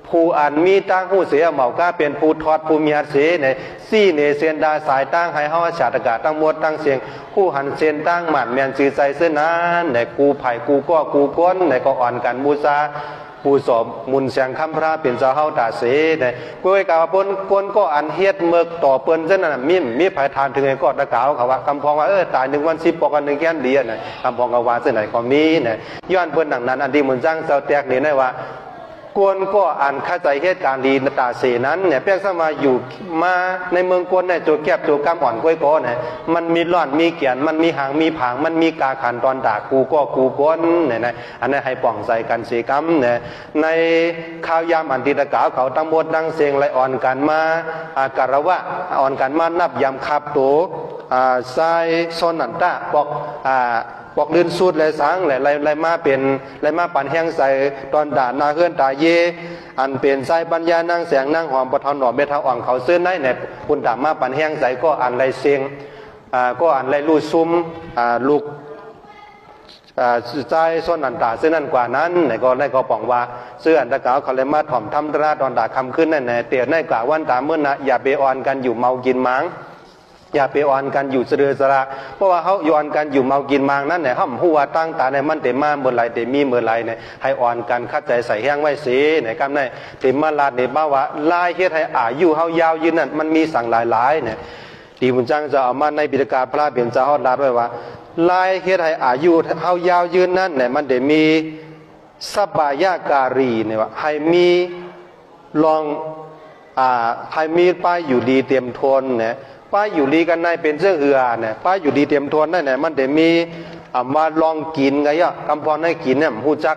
ผู้อันมีตั้งหูเสียเหมาก้าเป็นผู้ทอดผู้มีอาเสเนี่ยซี่เนเซนดาสายตั้งให้เฮาชาตกะตั้งมวดตั้งเสียงผู้หันเซนตั้งหมันแมนสื่อใจเส้นนั้นเนี่ยกูไผ่กูก็กูก้นเนี่ยก็อ่อนกันบูชาผู้สอบมุนเสียงคำพระเป็นเจ้าเฮาตาเสเนี่ยกูไอ้กาวปนก้นก็อันเฮ็ดเมือกต่อเปิ้นเส้นนั้นมีไผ่ทานถึงไอ้ก็ตะกาวเขาว่าคำพองว่าตาย1 วัน10 ปอกกัน1 แค่นเดียเนี่ยคำพองก็ว่าเส้นไหนก็มีเนี่ยย้อนเปิ้นดังนั้นอันที่มุนจ้างเจ้าแตกนี่ได้ว่ากวนก็อ่านเข้าใจเหตุการณ์ดีตาเสนั้นเนี่ยเพียงสมาอยู่มาในเมืองกวนเนี่ยตัวแก็บตัวกำอ่อนกล้วยก้อนเนี่ยมันมีร่อนมีเกียนมันมีหางมีผางมันมีกาขันตอนด่ากูก็กูก้นเนี่ยนะอันนี้ให้ป่องใส่กันเสกำเนี่ยในข้าวยามอันติตะกาวเขาตั้งหมดตั้งเสียงไรอ่อนกันมาการะวะอ่อนกันมานับยำขับตัวทรายโซนนันตะบอกลื่นสุดเลยสังเลยมาเป็นเลยมาปั่นแห้งใส่ตอนด่านาเฮือนตาเยอันเป็นใส่ปัญญานั่งแสงนั่งหอมปะทอนหน่อเบทาอ่อนเขาซื้อในเนี่ยคุณด่ามาปั่นแห้งใส่ก็อันไรเสียงก็อันไรลูดซุ้มลูกใจส่วนอันตาซึ่งนั่นกว่านั้นเนี่ยก็ได้ก็ปองว่าเสื้ออันตะกาวเขาเลยมาถ่อมทำตราตอนด่าคำขึ้นนั่นเนี่ยเตี๋ยในกว่าวันตาเมื่อนะอย่าไปอ่อนกันอยู่เมากินมังอย่าไปอ่อนกันอยู่เสดือสระเพราะว่าเขาย้อนกันอยู่เมากินมังนั่นเนี่ยห้ามหัวตั้งตาในมันเต็มมาเมื่อไรเต็มมีเมื่อไรเนี่ยให้อ่อนกันคัดใจใส่แห้งไว้สีเนี่ยกำในเต็มมาลาดเนี่ยบ้าว่าลายเฮ็ดให้อายุเขายาวยืนนั่นมันมีสั่งหลายเนี่ยดีบุญจังจะเอามาในบิดาพระเบียนจะฮอดลาดไว้ว่าลายเฮ็ดให้อายุเขายาวยืนนั่นเนี่ยมันเดี๋ยวมีสัปปายาการีเนี่ยว่าให้มีลองให้มีป้ายอยู่ดีเตรียมทนเนี่ยป้าอยู่ดีกันในเป็นเสื้อเหือเนี่ยป้าอยู่ดีเตรียมทวนได้เนี่ยมันเดี๋ยวมีมาลองกินไงอ่ะกำพรให้กินเนี่ยหูจั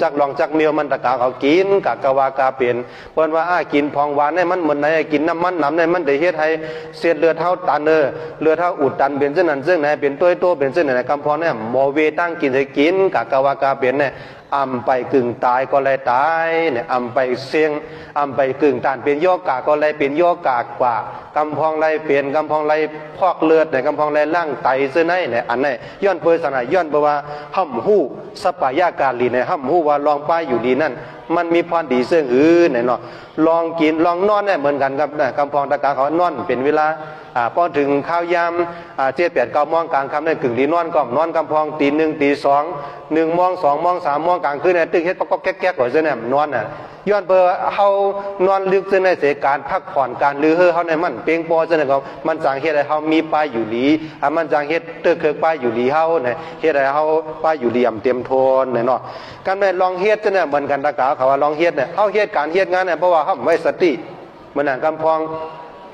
กลองจักเมียวมันตะกาเขากินกะกะวากาเปลี่ยนเปิ้นว่ากินพองหวานเนี่ยมันเหมือนไหนกินน้ำมันน้ำเนี่ยมันได้เฮ็ดให้เสียดเลือดเท่าตันเลือดเท่าอุดตันเป็นเส้นนั้นเส้นไหนเป็นตัวเป็นเส้นไหนกำพรเนี่ยโมเวตั้งกินให้กินกะกะวากาเปลี่ยนเนี่ยไปกึ่งตายก็เลยตายเนี่ยไปเสียงไปกึ่งตานเป็นโยกาก็เลยเป็นโยกากว่ากำพองไรเปลี่ยนกำพองไรพอกเลือดเนี่ยกำพองไรล่างไตเส้นไหนเนี่ยอันนี้ย้อนเปิดสนายย้อนเพราะว่าห้ำหู้สปายาการลีเนี่ยห้ำหู้ว่าลองป้ายอยู่ดีนั่น มันมีพรดีเสื่องเนี่ยเนาะลองกินลองนอนเนี่ยเหมือนกันกับกำพองตะกาเขานอนเป็นเวลาพอถึงข้าวยาม7-8-9 โมงกลางค่ำเนี่ยกึ่งดีนอนก็นอนกำพองตี 1 ตี 2 1 โมง 2 โมง 3 โมงกลางคืนเนี่ยตึกเฮ็ดก็แก๊กๆก่อนเสียเนี่ยนอนน่ะย้อนเบอร์เฮานอนลึกซึ่งในเสการพักผ่อนการลือเฮอเฮาในมันเปียงปอซึ่งก็มันจังเฮ็ดให้เฮามีป้ายอยู่หลีมันจังเฮ็ดเตึกเคิกป้ายอยู่หลีเฮาเนี่ยเฮ็ดให้เฮาป้ายอยู่หลีเต็มโทนเนี่ยเนาะการแม่ลองเฮ็ดซึ่งเนี่ยเหมือนกันตะกาเขาว่าลองเฮ็ดเนี่ยเฮาเฮ็ดการเฮ็ดงานเนี่ยเพราะว่าเฮาไว้สติมันนั่นกำพอง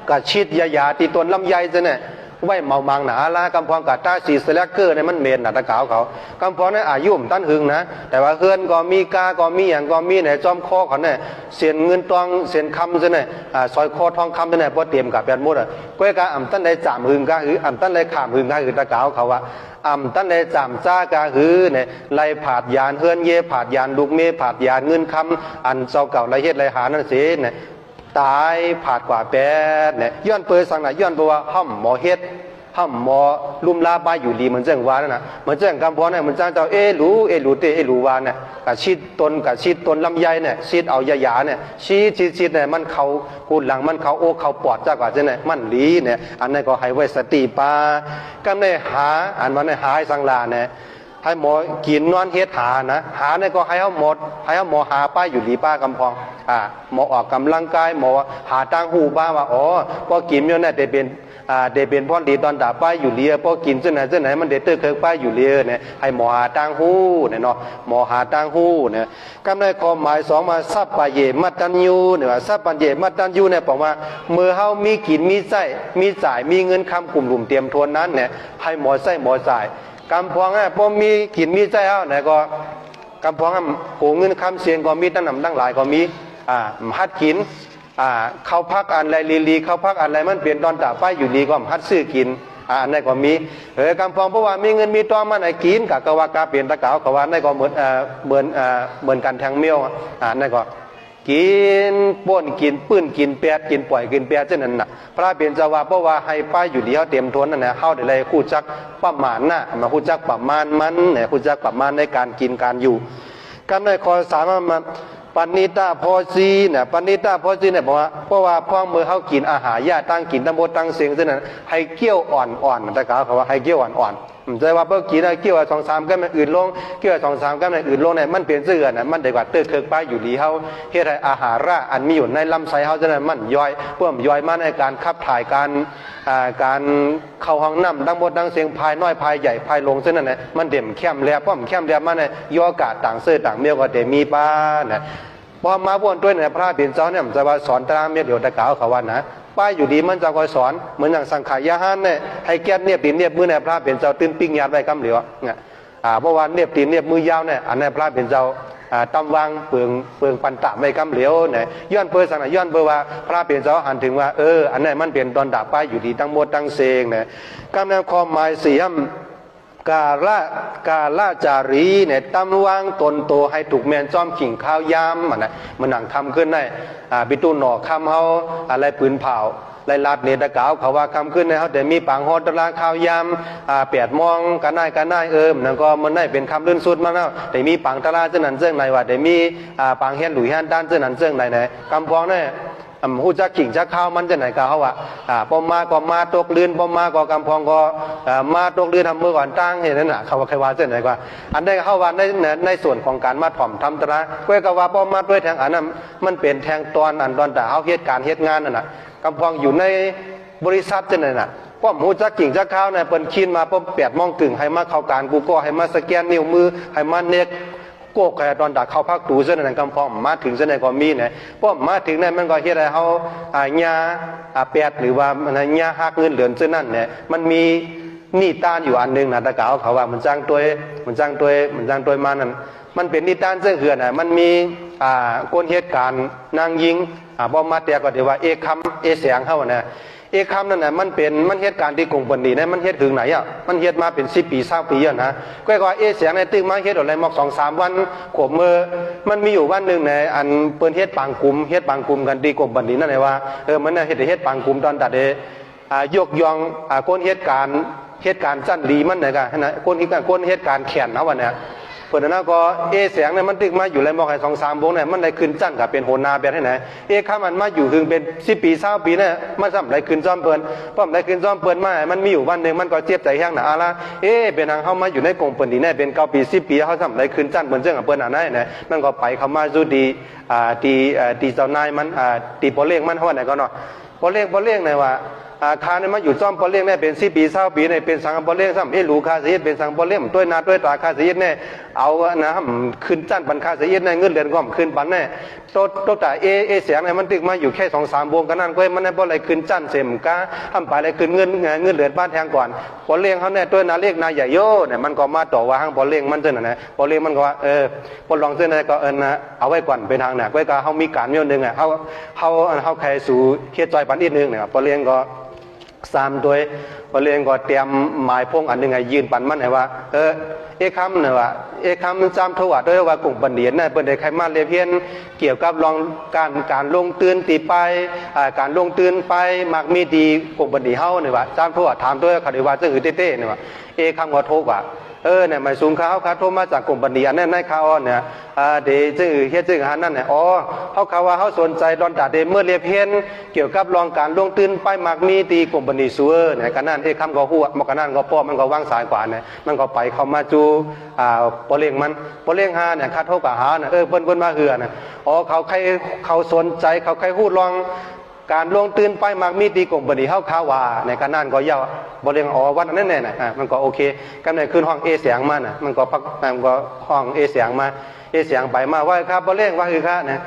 กะชิดยาตีตนลำไยซึ่งเนี่ยไว้เมามังหนาละกำพองกัดตาสีสแลกเกอร์เนี่ยมันเมนหนาตะกาวเขากำพองเนี่ยอายุมตั้นหึงนะแต่ว่าเฮือนก็มีกาก็มีอย่างก็มีเนี่ยจอมคอเขาเนี่ยเสียนเงินตองเสียนคำซะเนี่ยซอยคอทองคำซะเนี่ยพอเตรียมกับแปดมุดอ่ะก้อยกาอ่ำตั้นได้จามหึงกาหืออ่ำตั้นได้ขามหึงกาหือตะกาวเขาว่าอ่ำตั้นได้จามจ้ากาหือเนี่ยไล่ผาดยานเฮือนเย่ผาดยานลูกเมผาดยานเงินคำอันเจ้าเก่าไรเฮ็ดไรหานั่นเสียเนี่ยตายผาดกว่าแปดเนี่ยย้อนเปิดสังไหนย้อนเปิดว่าห้อมหมอเฮ็ดห้ามหมอลุ่มลาบายอยู่ดีเหมือนเจ้งวานะเหมือนเจ้งกำพรเนี่ยเหมือนเจ้าเจ้าเอหลูเตเอหลูวาเนี่ยกับชีดตนลำไยเนี่ยชีดเอายาเนี่ยชีดเนี่ยมันเขากูหลังมันเขาโอเขาปอดจ้ากว่าเจ้าเนี่ยมันหลีเนี่ยอันนั้นก็ให้ไว้สติปากำเนี่ยหาอันวันเนี่ยหาให้สังลาเนี่ยให้หมอกินนอนเฮ็ดหานะหาเนี่ยก็ให้เขาหมดให้เขาหมอหาป้าอยู่ดีป้ากำพองหมอออกกำลังกายหมอหาตั้งหูป้าว่าอ๋อพอกินเนี่ยได้เป็นพ่อดีตอนด่าป้ายอยู่เลียพอกินเส้นไหนมันเด็ดเตอร์เคิร์ป้ายอยู่เลียเนี่ยให้หมอหาตังหูเนี่ยเนาะหมอหาตังหูเนี่ยกำในความหมายสองมาซับปะเยมัตตัญญูเนี่ยว่าซับปะเยมัตตัญญูเนี่ยบอกว่าเมื่อเฮามีกินมีใช้มีจ่ายมีเงินคำกลุ่มหลุมเตรียมทวนนั้นเนี่ยให้หมอใช้หมอจ่ายกำพองพอมีกินมีใช้เฮาเนี่ยก็กำพองโหเงินคำเสียงก็มีตั้งนำตั้งหลายก็มีหัดกินเขาพักอันไรลีเขาพักอันไรมันเปลี่ยนตอนจ่าป้ายอยู่ดีก็หัดซื้อกินอันนั้นก็มีกำพองเพราะว่ามีเงินมีตอมันไหนกินกับกวากาเปลี่ยนตะกาวกวานั่นก็เหมือนกันแทงเมียวนั่นก็กินป้นกินปื้นกินแปดกินปล่อยกินแปดเช่นนั้นน่ะพระเปลี่ยนจะว่าเพราะว่าให้ป้ายอยู่ดีเขาเตรียมทวนนั่นแหละเข้าได้เลยคู่จักประมาณน่ะมาคู่จักประมาณมันเนี่ยคู่จักประมาณในการกินการอยู่กันในข้อสามมาปณิตาพอซีเนี่ยปณิตาพอซีเนี่ยบอกว่าเพราะว่าพ่อมือเขากินอาหารยาตั้งกินตั้งโบตั้งเสียงเช่นนั้นให้เกี้ยวอ่อนแต่กล่าวเขาว่าให้เกี้ยวอ่อนใจว่าเพิ่งกินเกี่ยวกับ2-3ก็มันอื่นลงเกี่ยวกับ2-3ก็มันอื่นลงเนี่ยมันเปลี่ยนเสื่อน่ะมันได้กว่าเติร์เคิร์กป้ายอยู่ดีเขาเฮ็ดให้อาหารระอันมีอยู่ในลำไส้เขาจะนั้นมันย่อยเพื่อมย่อยมาในการขับถ่ายการเข้าห้องน้ำดังบดดังเสียงพายน้อยพายใหญ่พายลงเส้นนั่นแหละมันเด่มเข้มแล้วป้อมเข้มแล้วมันเนี่ยย่อกาต่างเสื้อต่างเมียวก็เดมีป้าเนี่ยพอมาบ้วนด้วยเนี่ยพระเปลี่ยนเจ้าเนี่ยจะว่าสอนตามเมียเดี๋ยวตะกาวเขาว่านะป้ายอยู่ดีมันจะคอยสอนเหมือนอย่างสังขายาหันเนี่ยให้แก้เนียบตีนเนียบมือเนี่ยพระเป็นเจ้าตื่นปิ้งยาดไว้กำเหลียวเนี่ยเพราะว่าเนียบตีนเนียบมือยาวเนี่ยอันนี้พระเป็นเจ้าตำวางเปลืองปันตะไว้กำเหลียวเนี่ยย้อนเปอร์สังย้อนเปอร์ว่าพระเป็นเจ้าหันถึงว่าอันนี้มันเป็นตอนด่าป้ายอยู่ดีตั้งหมดตั้งเซงเนี่ยกำแนวความหมายเสียมกาละจารีเนี่ยตำวางตนโตให้ถูกแมนจอมขิงข้าวยามมันหนังคำขึ้นได้บิตูหน่อคำเฮาอะไรปืนเผาไล่ลาดเนตะกาวเขาว่าคำขึ้นในเขาแต่มีปังฮอตราข้าวยาม8 โมงกันได้นั่นก็มันได้เป็นคำลื่นสุดมาแล้วแต่มีปังตราเจ้านั้นเจ้าไหนว่าแต่มีปังเฮียนหลุยฮันด้านเจ้านั้นเจ้าไหนไหนคำพองเนี่ยหูจักขิงจักข้าวมันจะไหนกาเขาว่าพอมาก็มาตกลื่นพอมาก็กำพองก็มาตกลื่นทำมือก่อนตั้งเห็นนั่นน่ะเขาว่าใครว่าจะไหนกว่าอันได้เข้าว่าในส่วนของการมาถ่อมทำตระเพื่อกับว่าพอมาด้วยแทงอันนั้นมันเป็นแทงตอนแต่เขาเหตุการณ์เหตุงานนั่นน่ะกำพองอยู่ในบริษัทจะไหนน่ะป้อมหูจักกิ่งจักข้าวเนี่ยเปิดคินมาป้อม8 โมงครึ่งให้มาเข้าการกูก็ให้มาสแกนนิ้วมือให้มาเน็กโก้แค่ตอนดักเขาพักตูเส้นนั้นกำพองมาถึงเส้นไหนก็มีเนี่ยป้อมมาถึงเนี่ยมันก็เฮ็ดให้เขาญาแปดหรือว่าญาหักเงินเหลือเส้นนั้นเนี่ยมันมีนิทานอยู่อันนึงนะตะกาวเขาว่ามันจ้างตัวมานั่นมันเป็นนิทานเสื้อเหือนมันมีคนเหตุการณ์นางยิงบ่มาแต่ก็เดี๋ยวว่าเอกคำเอเสียงเขาเนี่ยเอกคำนั่นน่ะมันเหตุการณ์ที่กรุงปนดีเนี่ยมันเหตุถึงไหนอ่ะมันเหตุมาเป็น10 ปี20 ปีอ่ะนะก็ว่าเอเสียงในตึกมาเหตุอะไรมอก2-3 วันขวบมือมันมีอยู่วันหนึ่งในอันเปิ้นเหตุปังกลุ่มกันที่กรุงปนดีนั่นแหละว่ามันเหตุปังกลุ่มตอนตัดยกยองคนเหตุการณ์จันดีมันไหนกันนะคนเหตุการณ์แขนเอาวันเนี่ย ปิดหน้าก็เสียงเนี่ยมันตึกมาอยู่เลยบอกให้2-3 วงเนี่ยมันได้ขึ้นจั่นกับเป็นโหนาแบบไหนข้ามันมาอยู่ถึงเป็น10 ปี20 ปีเนี่ยมันซ้ำได้ขึ้นจอมเปิ้นป้อมได้ขึ้นจอมเปิ้นมามันมีอยู่วันหนึ่งมันก็เจ็บใจแห้งหนาละเป็นทางเข้ามาอยู่ในกองเปิ้นดีแน่เป็น9 ปี10 ปีเขาซ้ำได้ขึ้นจั่นเปิ้นเจ้ากับเปิ้นอะไรเนี่ยมันก็ไปเข้ามาสู่ตีเจ้านายมันตีปอเลี้ยงมันเท่าไหร่ก็เนาะปอเลี้ยงเนี่ยว่าคาเนี่ยมาอยู่จอมปอเลี้ยงเนี่ยเป็น10 ปี20 ปีเนี่ยเป็นสังปอเลี้ยงซ้ำรู้คาเสียเป็นสังปอเลี้ยงด้วยนาด้วยตาคาเสียเนี่ยเอานะขึ้นจั่นปันคาเสียเนี่ยเงินเดือนก็ขึ้นปันเนี่ยตัวแต่เสียงเนี่ยมันตึกมาอยู่แค่2-3 วงกันนั่นก็มันได้บ่อะไรขึ้นจั่นเสมกาทำไปอะไรขึ้นเงินเดือนบ้านแทงก่อนปอเลี้ยงเขาเนี่ยด้วยนาเรียกนายใหญ่โยเนี่ยมันก็มาต่อว่าห้างปอเลี้ยงมันเจ้าน่ะปอเลี้ยงมันก็ว่าปอลองเจ้าน่ะก็นะเอาไว้ก่อนเป็นทางเนี่ยไว้ก็เขามีการมีนึงเขาใครสู่เฮ็ดจอยปันอีกนึงเนี่ยปอเลี้ยงก็3 ตัวพอเรียนก็เตรียมหมายพงอันหนึ่งไงยืนปันมันไงว่าคำเนี่ยว่าคำจำทว่าด้วยว่ากลุ่มบัณฑิตเนี่ยเป็นเด็กใครมาเรียนเพียนเกี่ยวกับลองการลงตื่นตีไปการลงตื่นไปมักมีดีกลุ่มบัณฑิตเฮาเนี่ยว่าจำทว่าถามด้วยคดีว่าจะอือเต้เนี่ยว่าคำก็โทว่าเนี่ยหมายสูงเขาโทรมาจากกลุ่มบัณฑิตอันนั้นในข่าวเนี่ยเดี๋ยวจะอือเฮ็ดจึงหันนั่นเนี่ยเขาว่าเขาสนใจดอนตัดเมื่อเรียนเพียนเกี่ยวกับลองการลงตื่นไปมักมีดีกลุ่มบัณฑิตซัวเนี่ยกันนั่นคำก็หัวมันกันนั่นก็ป้อมันก็วางสายกว่าเนี่ยมันก็ไปเข้ามาจูปอเลี้ยงหาเนี่ยคาโทกับหาเนี่ยเปิ้นมาเหือเนี่ยเขาสนใจเขาใครพูดลองการลงตื่นไปมักมีดีกลุ่มบัณฑิตเฮาข่าวว่าในกันนั่นก็เย้าบ่เลี้ยงวันนั้นแน่น่ะมันก็โอเคกันได้ขึ้นห้องเสียงมาน่ะมันก็ห้องเสียงมาเสียงไปมาว่าครับบ่เลี้ยงว่าคือค่ะนะ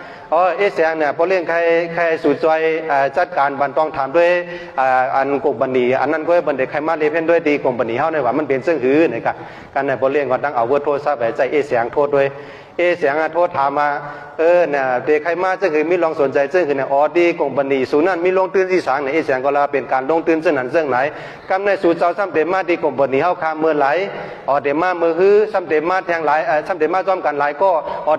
เสียงเนี่ยบ่เลี้ยงใครสู่จอยจัดการบันต้องถามด้วยอันกลุ่มบัณฑิตอันนั้นก็บัณฑิตใครมาเรียนเพิ่นด้วยดีกลุ่มบัณฑิตเฮาเนี่ยว่ามันเป็นซึ่งหือนี่ก็กันเนี่ยบ่เลี้ยงก็ตั้งเอาเบอร์โทรศัพท์ไว้ใจเสียงโทรด้วยเสียงโทษถามมาเนี่ยเด็กใครมาจะคือมีลองสนใจซึ่งคือเนี่ยดีกงบันดีสูนั่นมีลงตื่นที่สางเนี่ยเสียงก็ลาเป็นการลงตื่นซึ่งนั้นซึ่งไหนกำในสูเจ้าซ้ำเต็มมาดีกงบันดีเฮาคาเมื่อไหลเต็มมาเมื่อฮื้อซ้ำเต็มมาแทงหลายซ้ำเต็มมาจ้อมกันหลายก็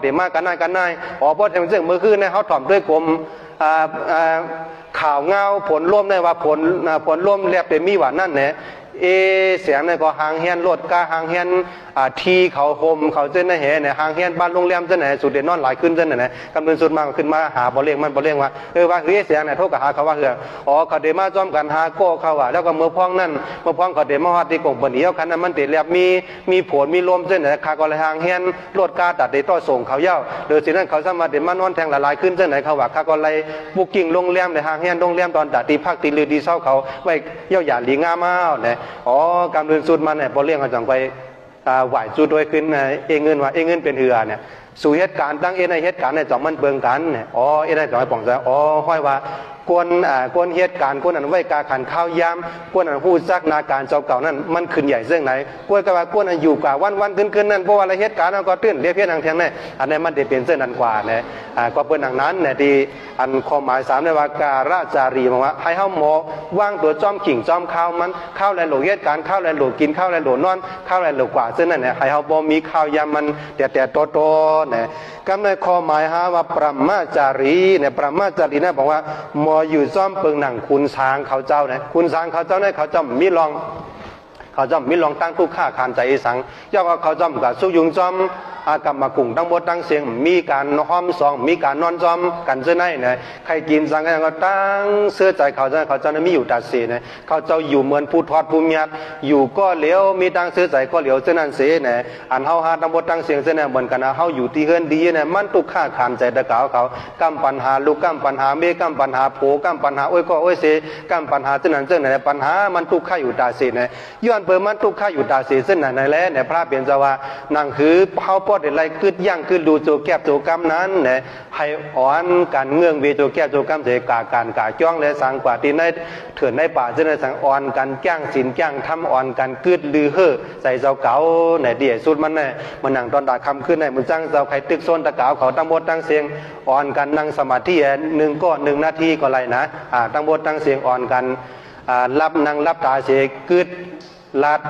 เต็มมากันนายเพราะแทงซึ่งเมื่อฮื้อเนี่ยเขาถ่อมด้วยกลมข่าวเงาผลร่วมได้ว่าผลร่วมเรียบเต็มมีว่านั่นเนี่ยเสียงเนี่ยก็หางเฮียนรถกาหางเฮียนทีเขาโฮมเขาเจ้าหน้าเหเนี่ยหางเฮียนบ้านโรงแรมเจ้าหน้าสุดเด่นนอนหลายขึ้นเจ้าหน้ากำเนิดสุดมาขึ้นมาหาบ่เลี้ยงมันบ่เลี้ยงว่าว่าเสียงเนี่ยโทษกับหาเขาว่าเขาเดมาจ้อมกันหาโก้เขาว่าแล้วก็เมื่อพ้องนั่นเมื่อพ้องเขาเดมาฮอดที่กงบันเดียวคันนั้นมันเตเรียบมีผลมีลมเจ้าหน้าคาก็เลยหางเฮียนรถกาตัดเดต่อส่งเขาเย้าโดยสิ่งนั้นเขาสามารถเดมานอนแทงหลายขึ้นเจ้าหน้าเขาว่าคาก็เลยบุกกิ่งโรงแรมในหางเฮียนโรงแรมตอนตัดตีพักตีลือดีเศร้าเขาไว้เย้าหยาหลีงามาเนี่ยกำเนิดสุดมาเนี่ยบ่เลี้ยงเขาจังไปไหวจุดโดยขึ้นเงินว่าเงินเป็นเหือเนี่ยสู่เหตุการณ์ตั้งในเหตุการณ์ในจ่องมันเบิงกันเนี่ยในจ่องให้ป่องใจห้อยว่ากวนเหตุการณ์กวนอันไว้กาขันข้าวยามกวนอันผู้ซักนาการเจ้าเก่านั่นมันขึ้นใหญ่เรื่องไหนกวนก็ว่ากวนอันอยู่กว่าวันขึ้นนั่นเพราะว่าอะไรเหตุการณ์ก็ตื้นเรียกเพี้ยนทางเทียงเนี่ยอันนี้มันจะเป็นเส้นนั้นกว่าเนี่ยก็เป็นอย่างนั้นเนี่ยที่อันความหมาย3ในว่าการาจารีมาว่าให้เฮาหมอว่างตัวจ้อมขิงจ้อมข้าวมันข้าวแลนหลเหตุการณ์ข้าวแลนหลกินข้าวแลนหลนอนข้าวแลนหลกว่าซึ่งนั่นเนี่ยให้เฮาบ่มีข้าวยามมันแต่โตเนี่ยกำในข้อหมายว่าปรมาจารีเนี่ยปรมาจารีเนี่ยบอกว่าหมออยู่ซ่อมเปิงหนังคุณช้างเขาเจ้าเนี่ยคุณช้างเขาเจ้าเนี่ยเขาจะมีลองตั้งทุกข้าคานใจสังย่อว่าเขาจอมกับสู้ยุงจอมกรรมกุ่งตั้งบดตั้งเสียงมีการห้อมซองมีการนอนจอมกันเสื้อในเนี่ยใครกินสังกันก็ตั้งเสื้อใจเขาเจ้าเนี่ยมีอยู่ตัดเสียเนี่ยเขาเจ้าอยู่เหมือนผู้ทอดผู้มีดอยู่ก็เหลียวมีตั้งเสื้อใจก็เหลียวเส้นนั้นเสียเนี่ยอันเฮาหาตั้งบดตั้งเสียงเส้นเนี่ยเหมือนกันนะเฮาอยู่ที่เฮือนดีเนี่ยมันทุกข้าคานใจตะเกาเขากำปัญหาลูกกำปัญหาเมกำปัญหาโผกำปัญหาก็เสียกำปัญหาเส้นนั้นเส้นไหนปัญหามันทุกข้าอยู่ตาเสียเนี่ยย้อนเปิดมันทุกข้าอยู่ตาเสียเส้นไหนแล้วเนี่ยพระเปลี่ยนจะว่านั่งคือเฮาปอดอะไรคืดย่างคือดูโจแก้โจกรรมนั้นเนี่ยให้อ่อนการเงื่องเวโจแก้โจกรรมเสกาการกาจ้องและสังกว่าที่ในเถื่อนในป่าเส้นในสังอ่อนกันแก้งสินแก้งทำอ่อนกันคืดลือเฮ่อใส่เจ้าเก๋าเนี่ยเดี่ยสุดมันเนี่ยมันนั่งตอนด่าคำขึ้นเนี่ยมันจ้างเจ้าใครตึกโซนตะเก๋าเขาตั้งบดตั้งเสียงอ่อนกันนั่งสมาธิ1 นาทีก็ไรนะตั้งบดตั้งเสียงอ่อนกันรับนั่งรับตาเสกคืดลัด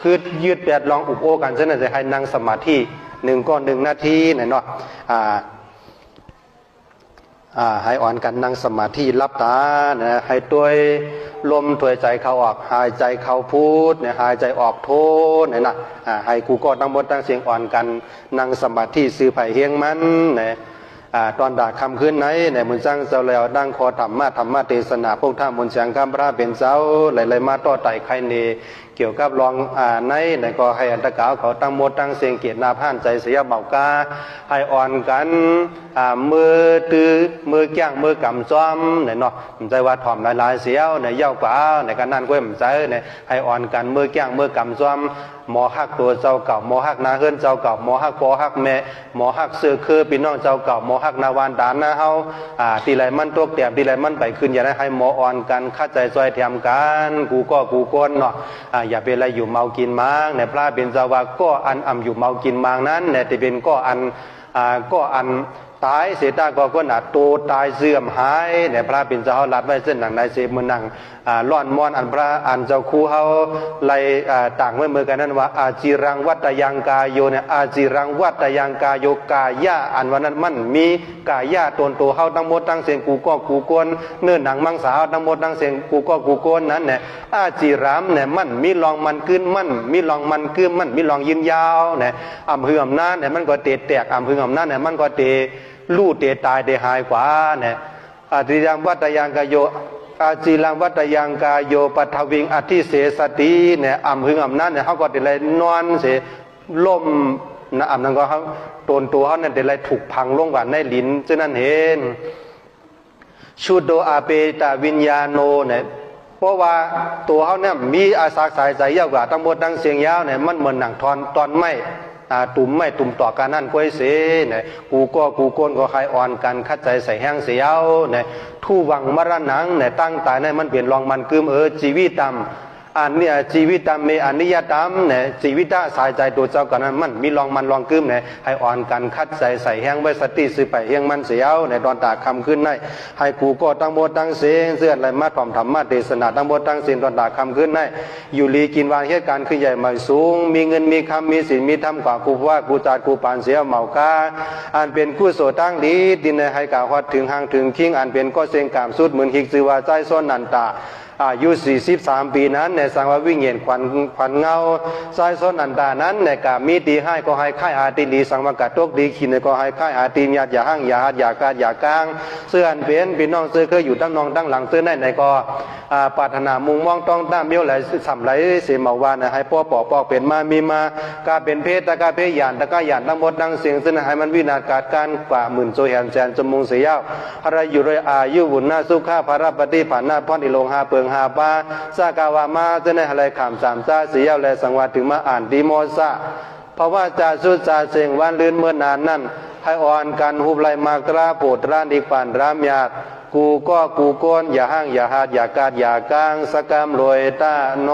คือยืดแปดลองอุปโอกันเส้นจะให้นั่งสมาธิ1 นาทีเนี่ยเนาะ ให้อ่อนกันนั่งสมาธิรับตานะให้ตัวลมถวยใจเข้าออกหายใจเข้าพูดเนี่ยหายใจออกโทเนี่ยนะให้กูก็ตั้งบทตั้งเสียงอ่อนกันนั่งสมาธิซื้อไผ่เฮียงมันเนี่ยตอนด่าคำขึ้นไหนเนี่ยมุนสร้างเจ้าแล้วดังคอธรรมะเทศนาพวกท่ามุนเสียงคำพระเป็นเจ้าหลายๆมาต่อไต่ใครเนเกี่ยวกับลองในเนี่ยก็ให้อันตะกาวเขาตั้งหมดตั้งเสียงเกียรตินาผ่านใจเสียเบากาให้อ่อนกันมือตื้อมือแก้งมือกำซ้อมเนี่ยเนาะใจว่าถ่อมหลายๆเสียวเนี่ยเย้ากว่าเนี่ยกันนั่นก็ไม่ใจเนี่ยให้อ่อนกันมือแก้งมือกำซ้อมหมอฮักตัวเจ้าเก่าหมอฮักนาเฮือนเจ้าเก่าหมอฮักปอฮักแม่หมอฮักเสือคือพี่น้องเจ้าเก่าหมอฮักนาวานดานนะเฮาตีไรมันตกเตียบตีไรมันไปขึ้นอย่าได้ให้หมออ่อนกันข้าใจซอยเทียมกันกูก็กูก้นเนาะอย่าเป็นอะไรอยู่เมากินมังเนี่ยพระเป็นเจ้าว่าก็อันอยู่เมากินมังนั้นเนี่ยที่เป็นก็อันตายเสียตาก็คนตัวตายเสื่อมหายเนี่ยพระเป็นเจ้าลัดไว้เส้นหนังในเสพมือนังล่อนมอนอันพระอันเจ้าคู่เขาไล่ต่างเมื่อมือกันนั้นว่าอาจิรังวัตยังกายโยเนี่ยอาจิรังวัตยังกายโยกายะอันวันนั้นมันมีกายะตนตัวเขาทั้งหมดทั้งเสียงกูก็กูกวนเนื้อหนังมังสาทั้งหมดทั้งเสียงกูก็กูกวนนั้นเนี่ยอาจิรามเนี่ยมันมีลองมันขึ้นมันมีลองมันขึ้นมันมีลองยืนยาวเนี่ยอำเฮือมนั้นเนี่ยมันก็เตะแตกอำเฮือมนั้นเนี่ยมันก็เตะลู่เตะตายเตะหายกว่าเนี่ยอาจิรังวัตยังกายโยอาจิลังวัตยังกายโยปัทวิงอธิเสสติเนี่ยอำหึงอำนั้นเนี่ยเขาก็ติเลยนอนเสล่มนะอำนั้นก็เขาตนตัวเขาเนี่ยติเลยถูกพังลงกว่าในลิ้นฉะนั้นเห็นชุดโดอาเปตาวิญญาโนเนี่ยเพราะว่าตัวเขาเนี่ยมีอาสาสายใจยาวกว่าทั้งหมดทั้งเสียงยาวเนี่ยมันเหมือนหนังทอนตอนไม่ตุ่มไม่ตุ่มต่อการนั่นก้อยเสียเนี่ยกูก็กูโกนก็ใครอ่อนกันคัดใจใส่แห้งเสียวเนี่ยทู่วังมรณังเนี่ยตั้งตายเนี่ยมันเปลี่ยนลองมันคืมชีวิตตามอันเนี่ยชีวิตตามเมอันนิยตามเนี่ยชีวิตตาสายใจตัวเจ้ากันนั้นมันมีลองมันลองคืมเนี่ยให้อ่อนกันคัดใจใส่แห้งไว้สติซื้อไปแห้งมันเสียวเนี่ยตอนตาคำขึ้นได้ให้กูก็ตั้งโมตั้งเสียงเสื้ออะไรมาถ่อมธรรมะเทศนาตั้งโมตั้งเสียงตอนตาคำขึ้นได้อยู่ลีกินวานเหตุการณ์ขึ้นใหญ่ใหม่สูงมีเงินมีคำมีศีลมีธรรมกว่ากูว่ากูจาดกูปานเสียเหมากาอันเป็นกู้โสตั้งดีดินในให้กาวัดถึงห่างถึงคิงอันเป็นก็เสียงกามสุดเหมือนหิกซือว่าใจซ้อนนันตาอายุ43 ปีนั้นในสังวาวิเงียนขวัญเงาสายส้นอันดานั้นในกามีดีให้ก็ให้ค่ายอาติดีสังวากาตกดีขินก็ให้ค่ายอาติมยาอย่าห้างอย่าหัดอย่ากาดอย่ากลางเสื้ออันเป็นพี่น้องเสื้อเคยอยู่ตั้งนองตั้งหลังเสื้อในก็ปรารถนามุงมองต้องตามเบี้ยวไหลสำไหลเสียมาวานให้พ่อปอกเป็นมามีมากาเป็นเพศตะกาเพศหยานตะกาหยานทั้งหมดทั้งเสียงซึ่งให้มันวินาศการกว่าหมื่นโซแหนแสนจมุงเสียาวอะไรอยู่โดยอายุบุญนาสุขาภารปฏิผ่านหน้าพ่ออิโลงหาเปิงหาปาสากาวามาจะในอะไรขามสามซาเสียาวและสังวาถึงมาอ่านดีโมซาเพราะว่าจ่าสุดจ่าเสียงวันลื่นเมื่อนานนั่นให้อ่อนกันหุบไหลมากราโปดร้านอีกป่านรามยาดกูก็กูก้นอย่าห้างอย่าหาดอย่ากาดอย่ากางสกามรวยตาโน